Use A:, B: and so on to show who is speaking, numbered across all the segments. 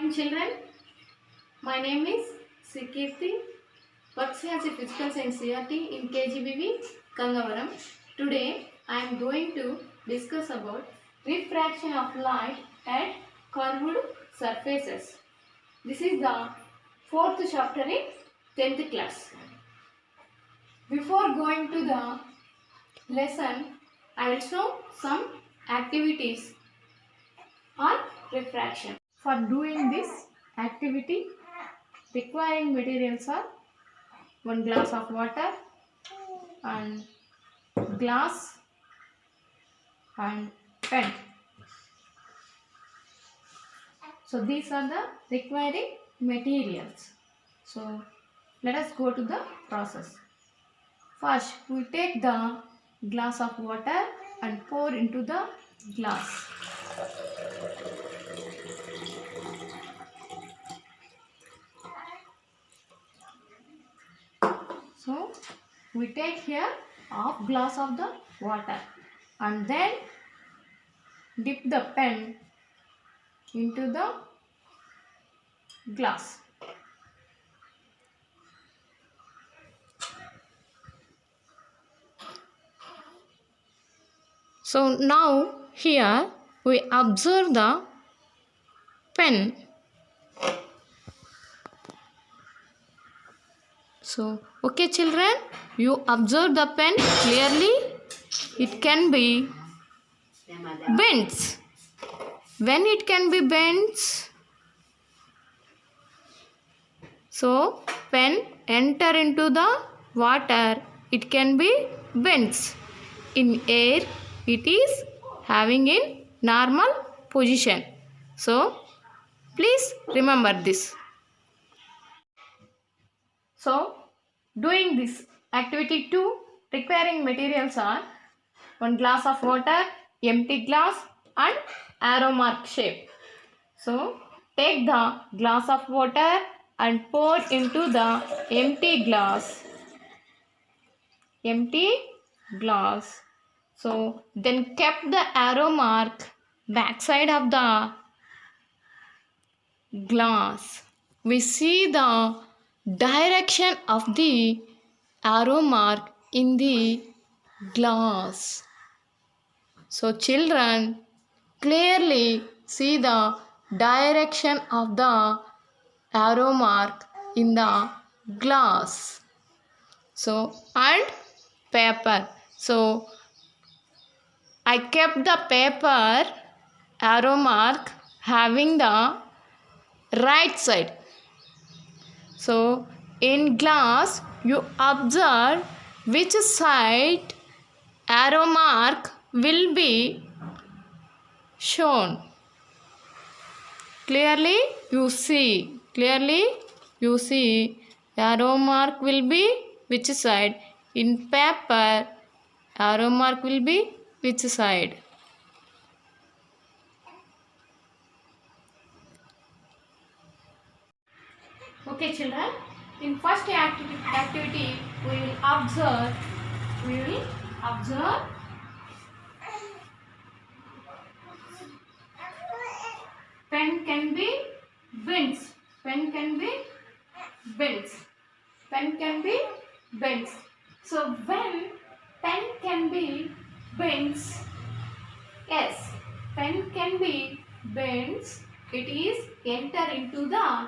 A: morning, children. My name is Sikirti, works as a physical science CRT in KGBV, Gangavaram. Today, I am going to discuss about refraction of light at curved surfaces. This is the fourth chapter in 10th class. Before going to the lesson, I will show some activities on refraction. For doing this activity, requiring materials are 1 glass of water and glass and pen. So these are the requiring materials. So let us go to the process. First, we take the glass of water and pour into the glass. So we take here half glass of the water and then dip the pen into the glass. So now here we observe the pen. So okay children, you observe the pen clearly. It can be bent. When it can be bent, so pen enter into the water, it can be bent. In air, it is having in normal position. So please remember this. So doing this activity 2, requiring materials are 1 glass of water, empty glass and arrow mark shape. So take the glass of water and pour into the empty glass. So then kept the arrow mark backside of the glass. We see the direction of the arrow mark in the glass. So children clearly see the direction of the arrow mark in the glass. So and paper. So I kept the paper arrow mark having the right side. So in glass you observe which side arrow mark will be shown. Clearly you see arrow mark will be which side. In paper arrow mark will be which side. Okay children, in first activity we will observe pen can be bent. So when pen can be bent, yes, pen can be bent, it is enter into the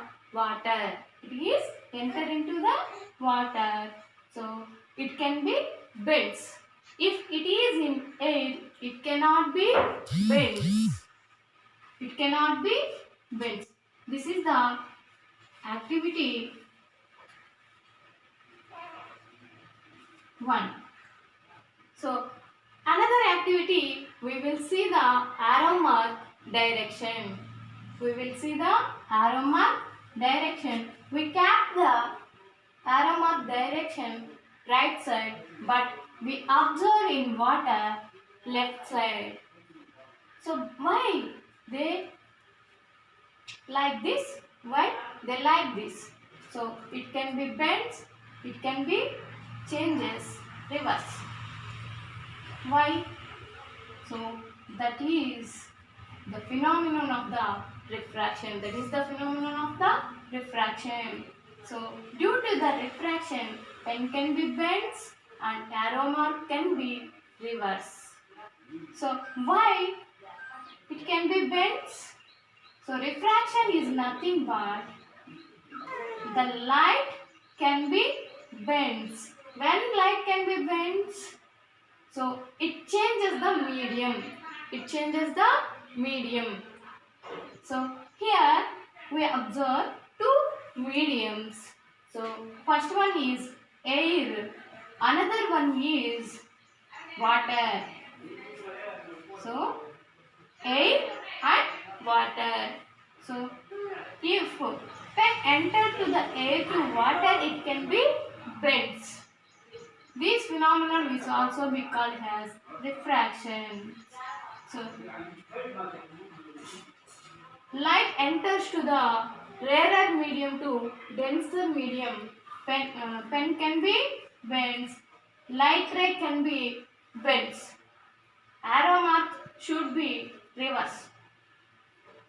A: water. So it can be bent. If it is in air, it cannot be bent. This is the activity 1. So another activity, we will see the arrow mark direction. We kept the arrow mark direction right side, but we observe in water left side. So why they like this? Why they like this? So it can be bent, it can be changes reverse. Why? So that is the phenomenon of the refraction. That is the phenomenon of the refraction. So due to the refraction, pen can be bent and arrow mark can be reversed. So why it can be bent? So refraction is nothing but the light can be bent. When light can be bent, so it changes the medium. It changes the medium. So here we observe two mediums. So first one is air, another one is water. So air and water. So if pen enter to the air to water, it can be bent. This phenomenon is also be called as refraction. So light enters to the rarer medium to denser medium. Pen can be bent. Light ray can be bent. Arrow mark should be reversed.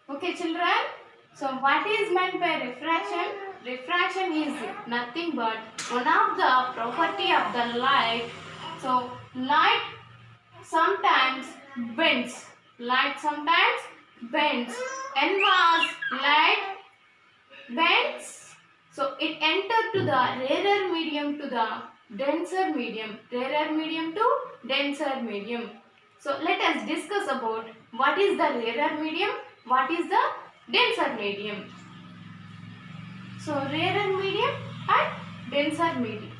A: Okay, children. So what is meant by refraction? Refraction is nothing but one of the property of the light. So light sometimes bends. Light sometimes bends. N was light bends. So it entered to the rarer medium to the denser medium. Rarer medium to denser medium. So let us discuss about what is the rarer medium, what is the denser medium. So rarer medium and denser medium.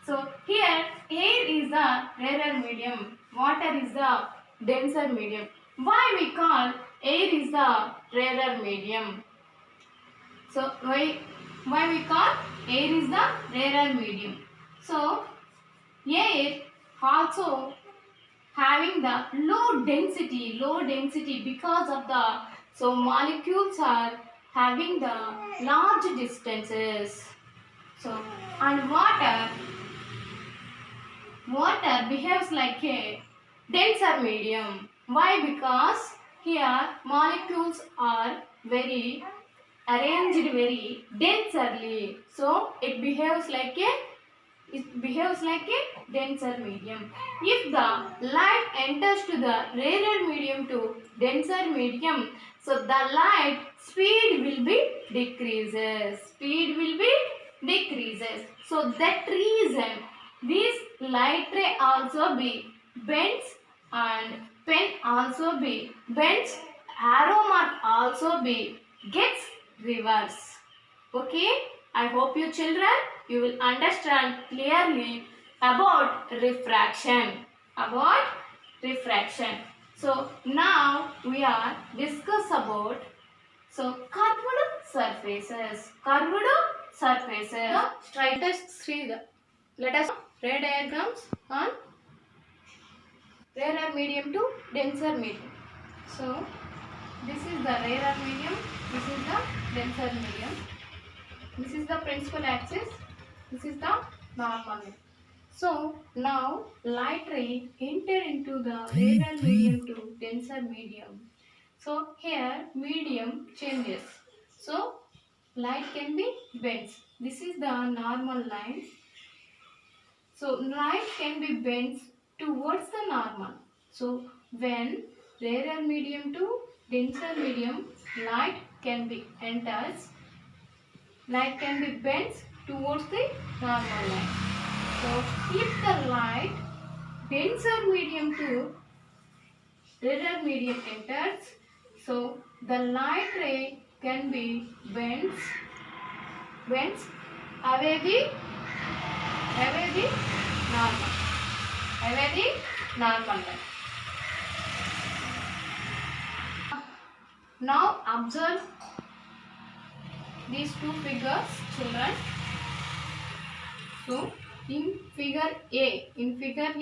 A: So here air is the rarer medium, water is the denser medium. Why we call air is the rarer medium? So why we call air is the rarer medium? So air also having the low density because of the so molecules are having the large distances. So and water behaves like a denser medium. Why? Because here molecules are very arranged very densely. So it behaves like a denser medium. If the light enters to the rarer medium to denser medium, so the light speed will be decreases. So that reason this light ray also be bends and pen also be bends, arrow mark also be gets reversed. Okay, I hope you children you will understand clearly about refraction. So now we are discuss about so curved surfaces. Let us ray diagrams on rarer medium to denser medium. So this is the rarer medium, this is the denser medium. This is the principal axis, this is the normal line. So now light ray enter into the rarer medium to denser medium. So here medium changes. So light can be bent. This is the normal line. So light can be bent towards the normal. So when rarer medium to denser medium, light can be enters. Light can be bent towards the normal line. So if the light denser medium to rarer medium enters, so the light ray can be bent away the normal line. Now observe these two figures, children. So in figure A and figure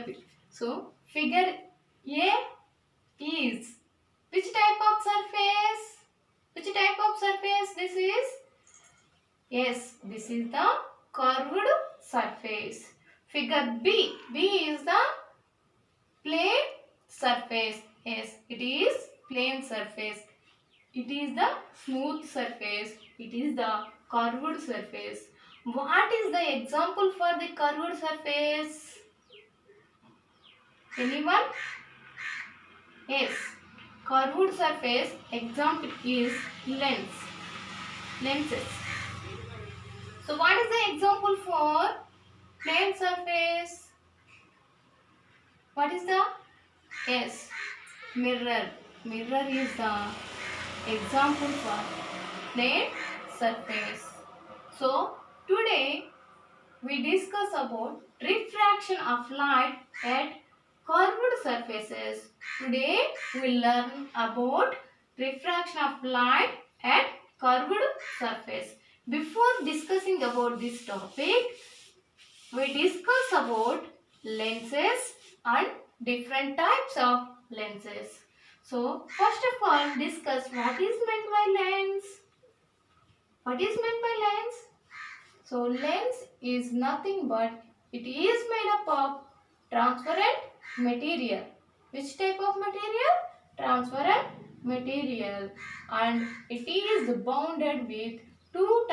A: B. So figure A is which type of surface? This is? Yes, this is the curved surface. Figure B is the plane surface. Yes, it is plane surface. It is the smooth surface. It is the curved surface. What is the example for the curved surface? Anyone? Yes. Curved surface example is lens. Lenses. So what is the example for plane surface? What is the? Yes. Mirror. Mirror is the example for plane surface. So today we discuss about refraction of light at curved surfaces. Today we will learn about refraction of light at curved surface. Before discussing about this topic, we discuss about lenses and different types of lenses. So first of all, discuss what is meant by lens. What is meant by lens? So lens is nothing but it is made up of transparent material. Which type of material? Transparent material, and it is bounded with two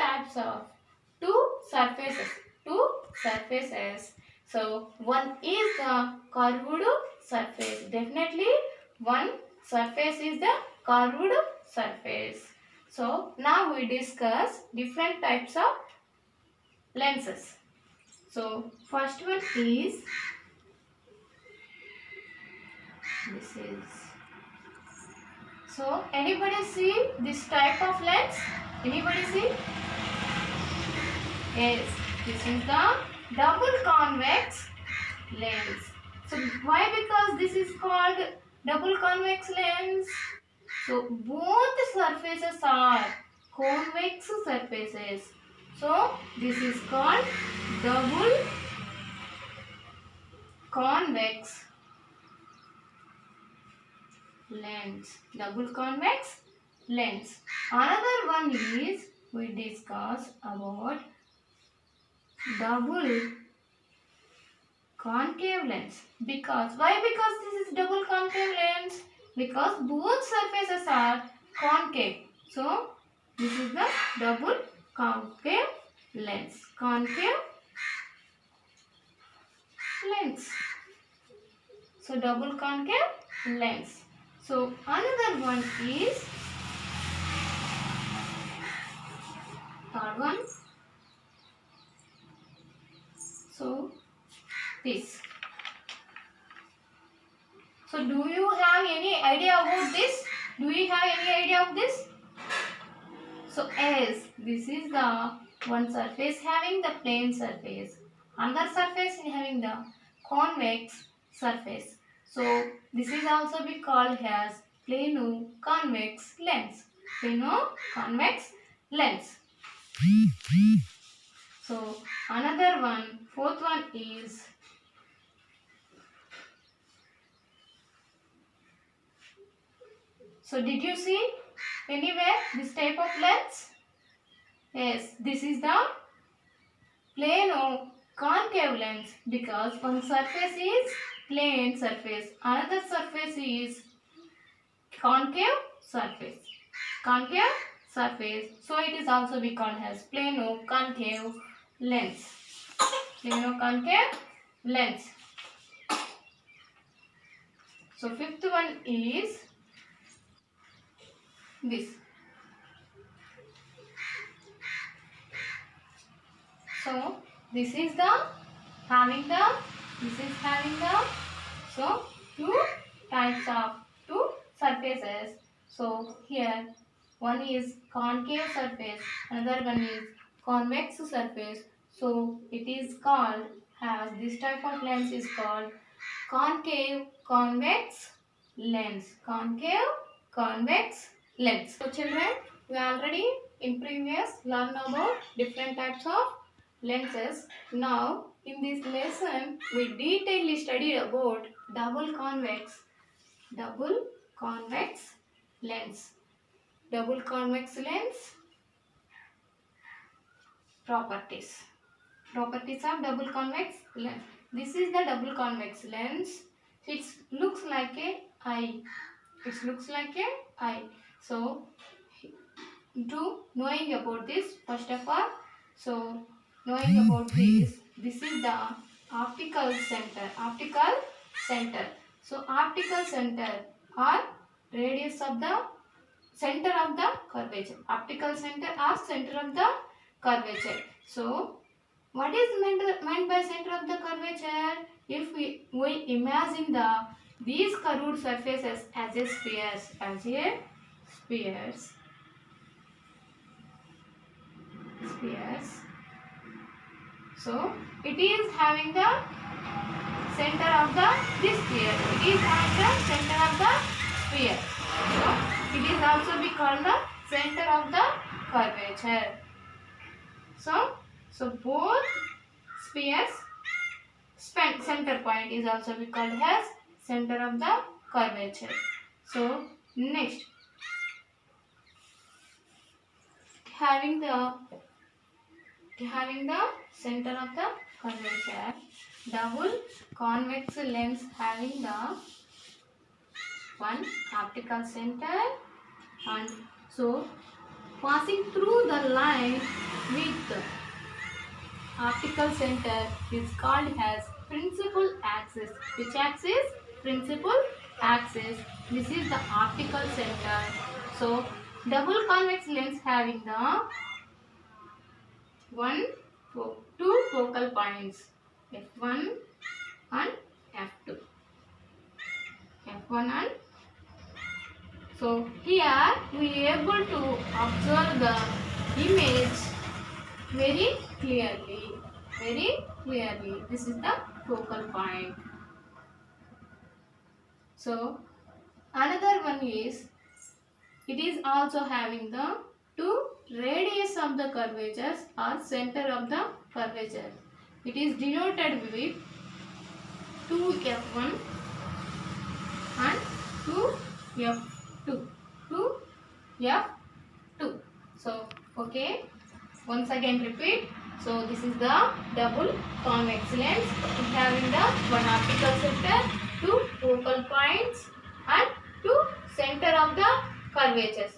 A: surfaces. Two surfaces. So one is the curved surface. Definitely one surface is the curved surface. So now we discuss different types of lenses. So first one is this is. So anybody see this type of lens? Anybody see? Yes, this is the double convex lens. So why? Because this is called double convex lens. So both surfaces are convex surfaces. So this is called double convex lens. Double convex lens. Another one is we discuss about double concave lens. Because why? Because this is double concave lens. Because both surfaces are concave. So this is the double concave lens. Concave lens. So double concave lens. So another one is third one. So this. So do you have any idea about this? Do you have any idea of this? So as this is the one surface having the plane surface, another surface having the convex surface. So this is also be called as plano convex lens. Plano convex lens. So another one, fourth one is so did you see anywhere this type of lens? Yes, this is the plano concave lens because one surface is plane surface, another surface is concave surface. Concave surface. So it is also be called as plano concave lens. Plano concave lens. So fifth one is this. So this is having the so two types of two surfaces. So here one is concave surface, another one is convex surface. So it is called as this type of lens is called concave convex lens. Concave convex lens. So children, we already in previous learned about different types of lenses. Now in this lesson we detailedly studied about double convex lens. Double convex lens properties. Properties of double convex lens. This is the double convex lens. It looks like a eye. It looks like a eye. So to knowing about this, first of all, so knowing about this is the optical center. Optical center. So optical center or radius of the center of the curvature. Optical center or center of the curvature. So what is meant by center of the curvature? If we imagine these curved surfaces as a spheres, so it is having the center of this sphere. It is having the center of the sphere. So it is also be called the center of the curvature. So both spheres center point is also be called as center of the curvature. So next, having the center of the curvature, double convex lens having the one optical center, and so passing through the line with optical center is called as principal axis. Which axis? Principal axis. This is the optical center. So double convex lens having the two focal points, f1 and f2. F1 and so here we are able to observe the image very clearly. This is the focal point. So another one is, it is also having the two radius of the curvatures or center of the curvature. It is denoted with 2f1 and 2f2. So okay, once again repeat. So this is the double convex lens having the one optical center, two focal points and two center of the curvatures.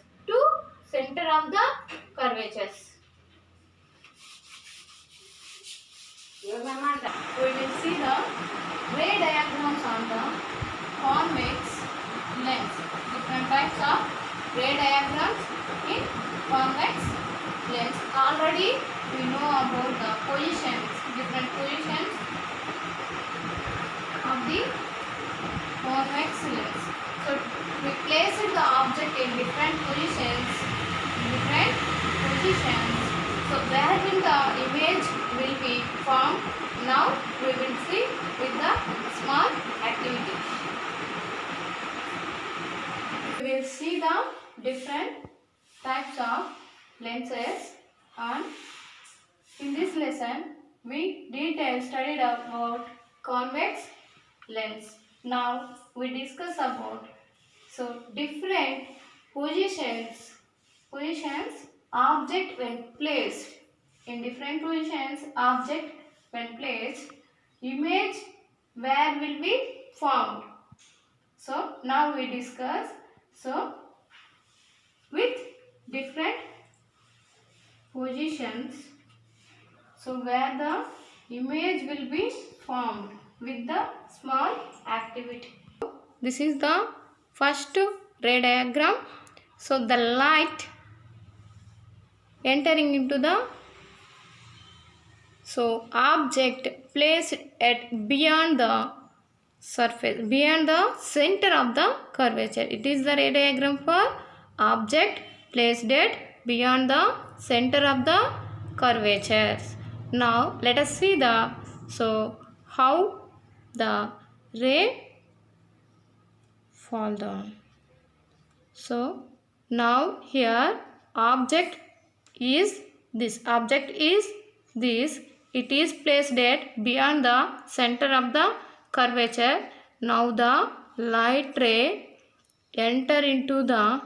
A: We will see the ray diagrams on the convex lens. Different types of ray diagrams in convex lens. Already we know about the positions, different positions of the convex lens. So we place the object in different positions. So where will the image will be formed? Now we will see with the small activity. We will see the different types of lenses, and in this lesson we studied about convex lens. Now we discuss about different positions object when placed in different positions, object when placed, image where will be formed. So now we discuss with different positions, where the image will be formed with the small activity. This is the first ray diagram. So the light entering into the object placed at beyond the surface, beyond the center of the curvature. It is the ray diagram for object placed at beyond the center of the curvatures. Now let us see the how the ray fall down. So now here object is this. It is placed at beyond the center of the curvature. Now the light ray entering into the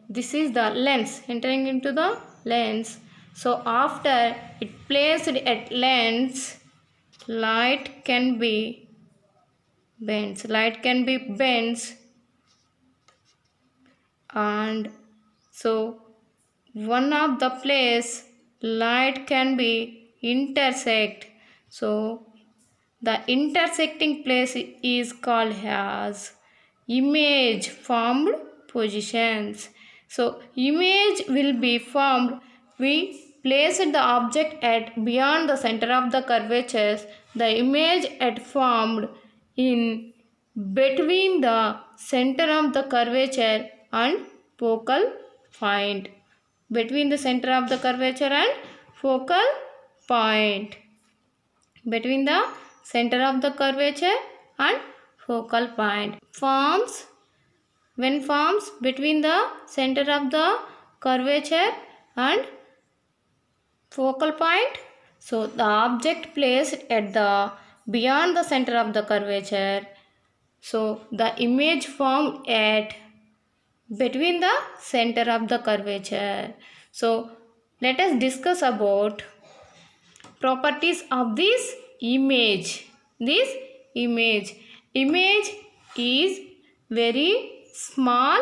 A: this is the lens, entering into the lens. So after it placed at lens, light can be bends. Light can be bends, and so one of the place light can be intersect. So the intersecting place is called as image formed positions. So image will be formed. We place the object at beyond the center of the curvature. The image at formed in between the center of the curvature and focal point. Between the center of the curvature and focal point. Between the center of the curvature and focal point. Forms when forms between the center of the curvature and focal point. So the object placed at the beyond the center of the curvature. So the image formed at between the center of the curvature. So let us discuss about properties of this image. Image is very small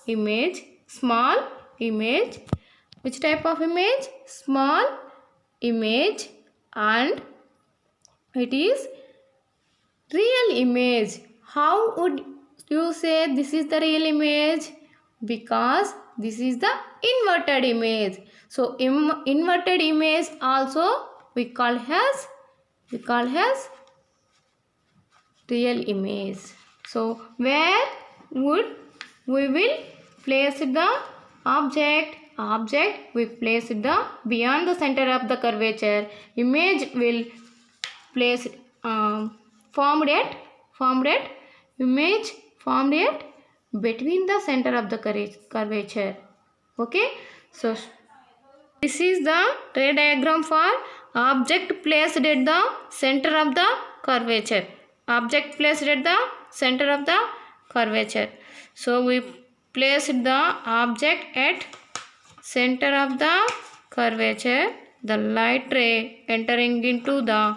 A: image. Which type of image? Small image, and it is real image. How would you say this is the real image? Because this is the inverted image. So inverted image also we call as real image. So where would we will place the object? We place the beyond the center of the curvature. Image will place formed at image formed at between the center of the curvature. Okay, so this is the ray diagram for object placed at the center of the curvature. Object placed at the center of the curvature. So we placed the object at center of the curvature. The light ray entering into the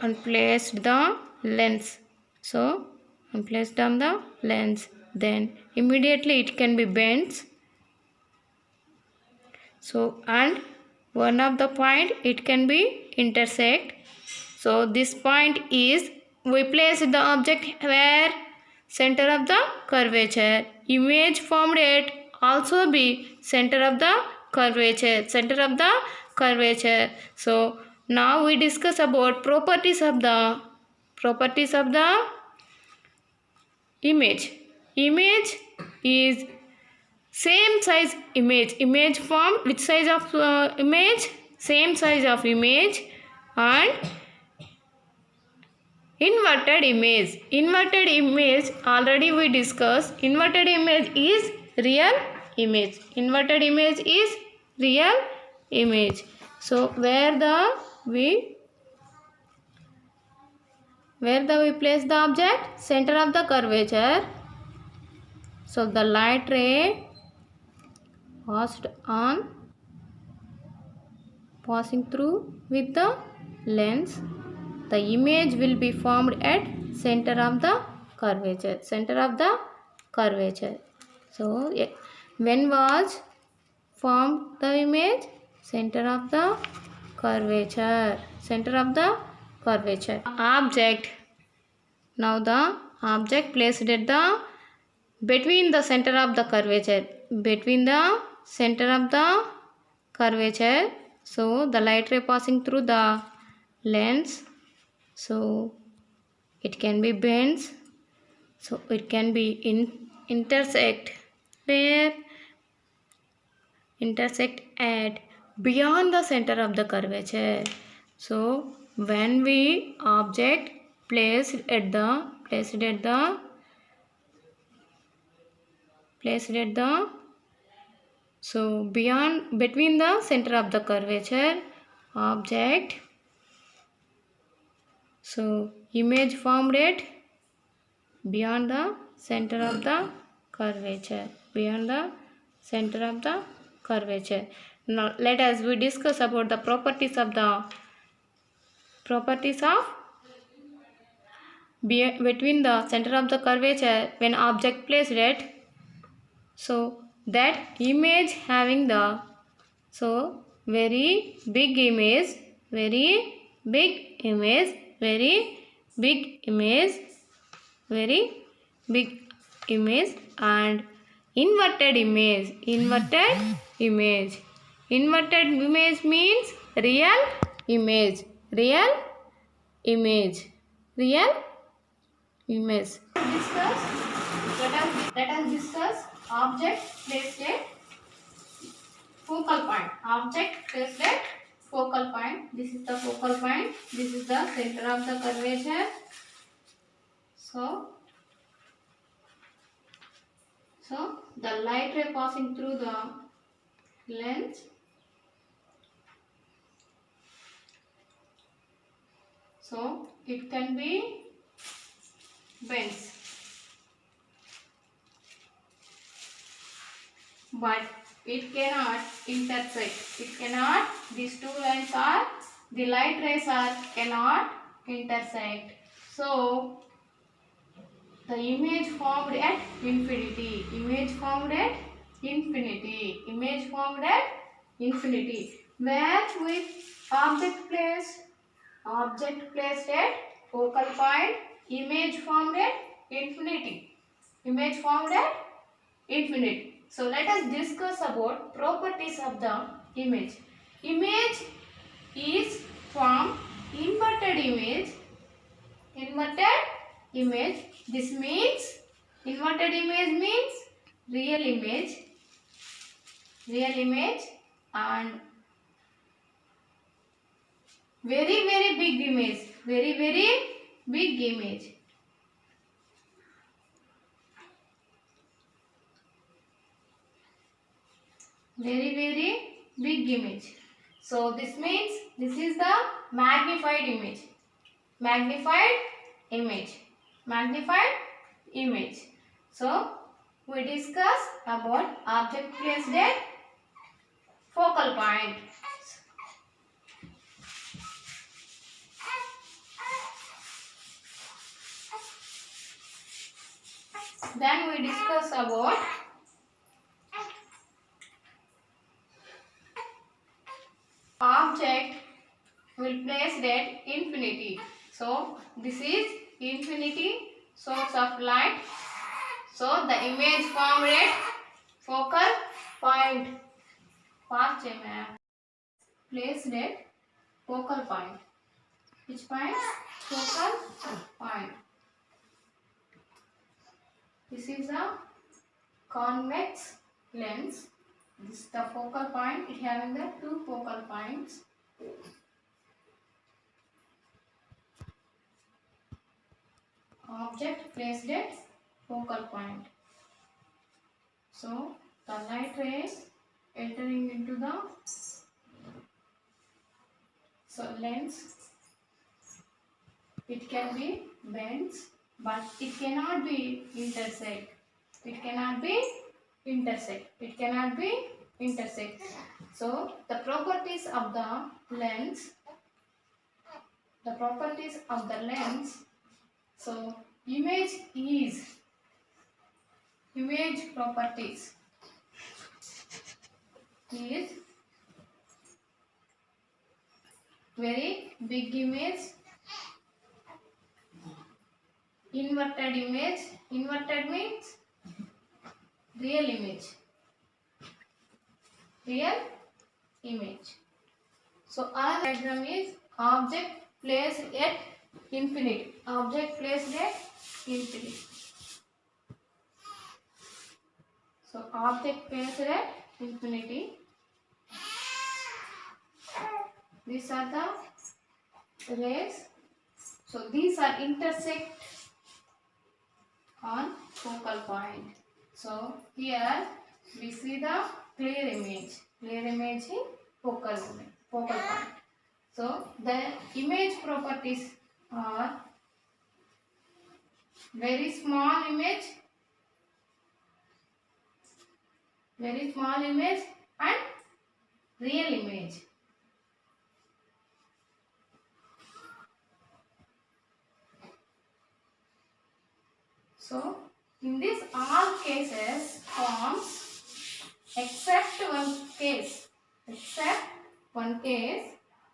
A: and placed the lens. So and placed on the lens. Then immediately it can be bent. So and one of the point it can be intersect. So this point is we place the object where? Center of the curvature. Image formed at also be center of the curvature. So now we discuss about properties of the image. Image is same size image. Image form which size of image? Same size of image. And inverted image already we discussed. Inverted image is real image. So where we place the object? Center of the curvature. So the light ray passing through with the lens. The image will be formed at center of the curvature. So when was formed the image? Center of the curvature. Object. Now the object placed at the between the center of the curvature. So the light ray passing through the lens. So it can be bends. So it can be intersect. Where? Intersect at beyond the center of the curvature. So when we object placed at the so between the center of the curvature object. So image formed at beyond the center of the curvature. Now let us we discuss about the properties of the Properties of between the center of the curvature when object placed at, so that image having the, so very big image, very big image, very big image, very big image, and inverted image, inverted image. Inverted image means real image, real image, real image. Let us discuss object placed at focal point. Object placed at focal point. This is the focal point. This is the center of the curvature. So the light ray passing through the lens. So it can be bent, but it cannot intersect. It cannot. These two lines are, the light rays are cannot intersect. So the image formed at infinity. Image formed at infinity. Image formed at infinity. Where with object placed at focal point. Image formed at infinity. Image formed at infinity. So let us discuss about properties of the image. Image is from inverted image. Inverted image. This means inverted image means real image. Real image and very big image. Very big image. Very big image. So this means this is the magnified image. Magnified image. Magnified image. So we discuss about object placed at focal point. Then we discuss about object will place at infinity. So this is infinity, source of light. So the image formed at focal point. Placed at focal point. Which point? Focal point. This is a convex lens. This is the focal point. It having the two focal points. Object placed at focal point. So the light rays entering into the lens. It can be bent, but it cannot be intersect. It cannot be intersect. It cannot be intersect. So the properties of the lens. The properties of the lens. So image properties is very big image. Inverted image. Inverted means real image. Real image. So another diagram is object placed at infinity. Object placed at infinity. So object placed at infinity. These are the rays. So these are intersect on focal point. So here we see the clear image. Clear image in focal point. So the image properties are very small image and real image. So in this all cases forms except one case.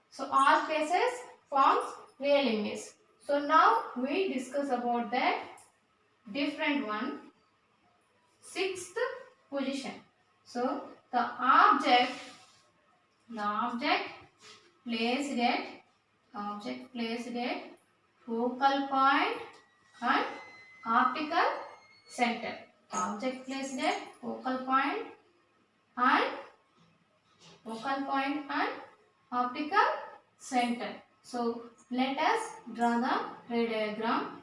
A: So all cases forms real image. So now we discuss about the different one. Sixth position. So the object placed at focal point and optical center. Object placed at focal point and optical center. So let us draw the ray diagram.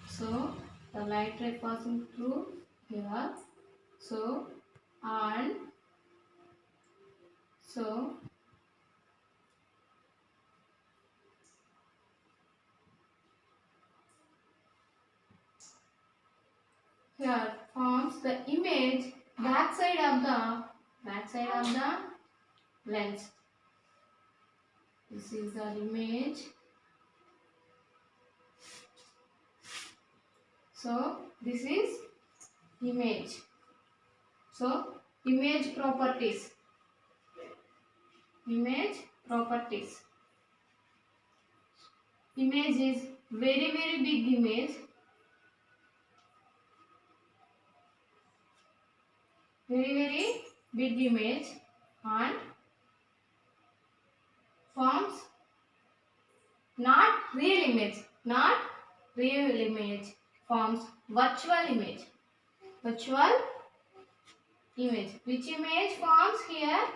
A: So the light ray passing through here. So and so here forms the image backside of the lens. This is the image. So this is image. So image properties. Image is very big image. Very big image and forms not real image, forms virtual image. Which image forms here?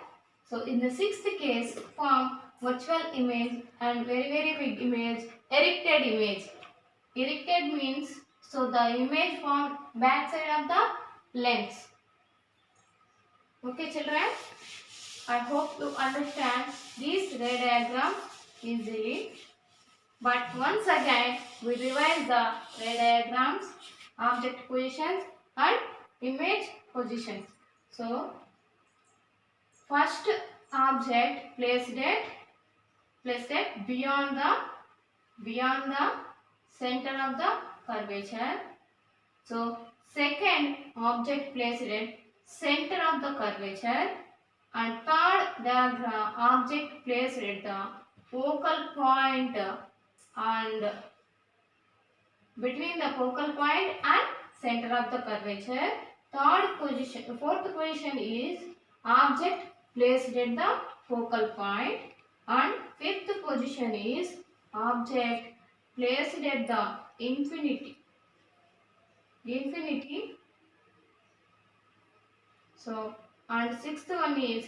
A: So in the sixth case form virtual image and very big image, erected image. Erected means so the image formed backside of the lens. Okay children, I hope you understand this ray diagram easily. But once again we revise the ray diagrams, object positions and image positions. So first object placed at beyond the center of the curvature. So second object placed at center of the curvature, and third object placed at the focal point and between the focal point and center of the curvature. Fourth position is object placed at the focal point, and fifth position is object placed at the infinity. So and sixth one is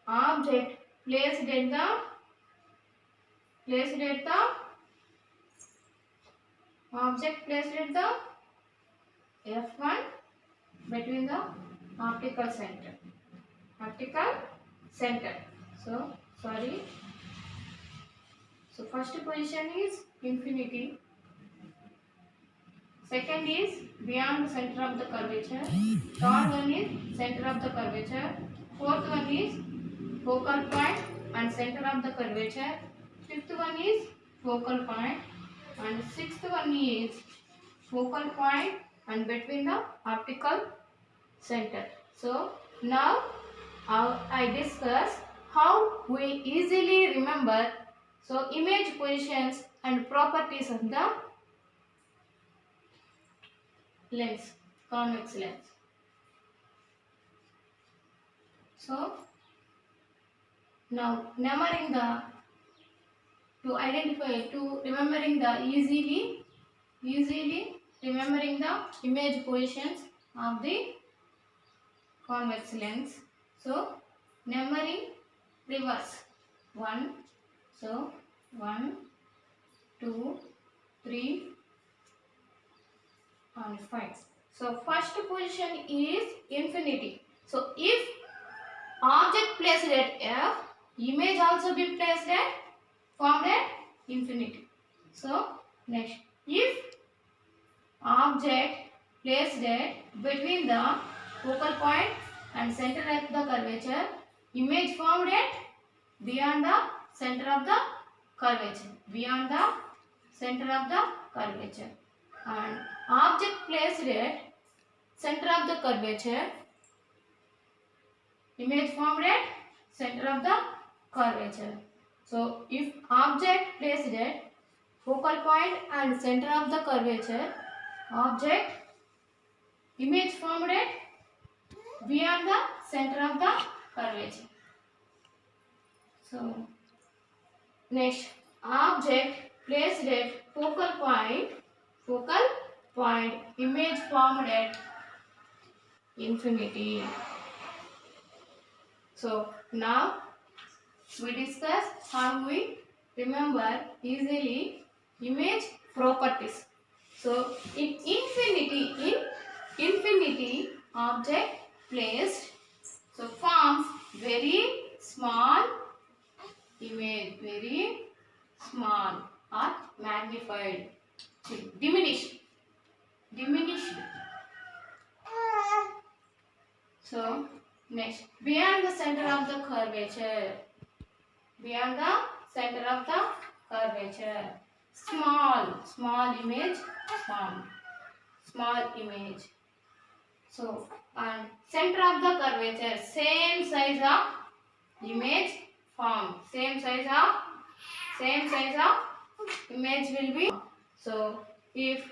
A: object placed at the F1 between the optical center. So sorry. So first position is infinity. Second is beyond the center of the curvature. Third one is center of the curvature. Fourth one is focal point and center of the curvature. Fifth one is focal point, and sixth one is focal point and between the optical center. So now I discuss how we easily remember so image positions and properties of the lens, convex lens. So now remembering the easily remembering the image positions of the convex lens. So numbering reverse 1. So 1, 2, 3 and 5. So first position is infinity. So if object placed at F, image also be placed at formed at infinity. So next, if object placed at between the focal point and center of the curvature, image formed at beyond the center of the curvature. and object placed at center of the curvature. Image formed at center of the curvature. So if object placed at focal point and center of the curvature, object image formed at beyond the center of the curvature. So next, object placed at focal point image formed at infinity. So now we discuss how we remember easily image properties. So in infinity object placed so forms very small image, very small or magnified, diminished. So next, beyond the center of the curvature, small image form, So and center of the curvature, same size of image form, same size of image will be. So if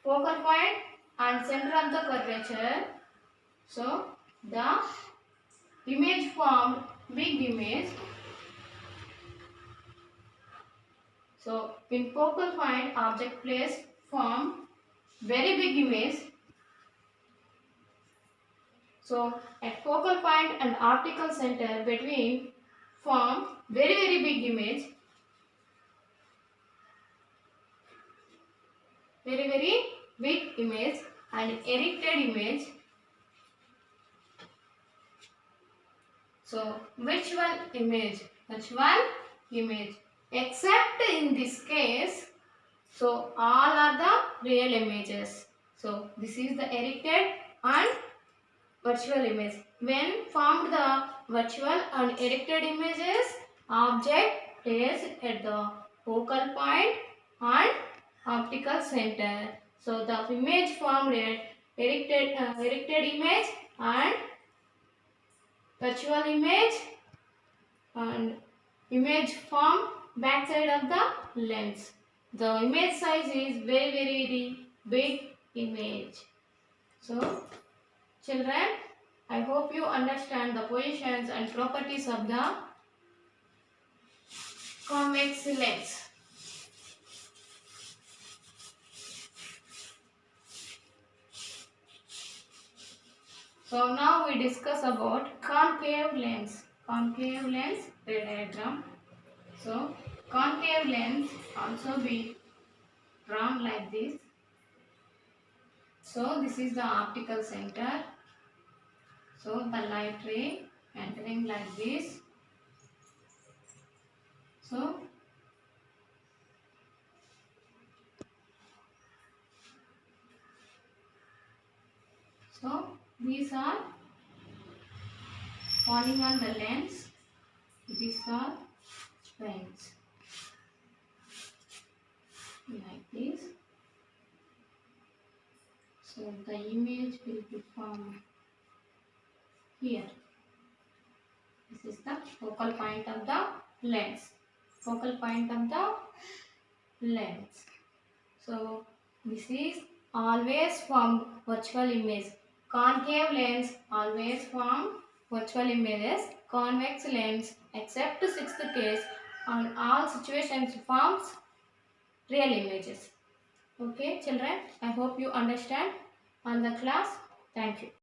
A: focal point and center of the curvature, so the image formed big image. So in focal point object placed form very big image. So at focal point and optical center between form very big image. Very big image and erected image. So virtual image, except in this case, so all are the real images. So this is the erected and virtual image. When formed the virtual and erected images, object is at the focal point and optical center. So the image formed at erected image and virtual image and image form backside of the lens. The image size is very big image. So children, I hope you understand the positions and properties of the convex lens. So now we discuss about concave lens. Concave lens diagram. So concave lens also be drawn like this. So this is the optical center. So the light ray entering like this. So these are falling on the lens. These are lens like this. So the image will be formed here. This is the focal point of the lens. So this is always formed virtual image. Concave lens always form virtual images. Convex lens, except 6th case, on all situations forms real images. Okay children, I hope you understand on the class. Thank you.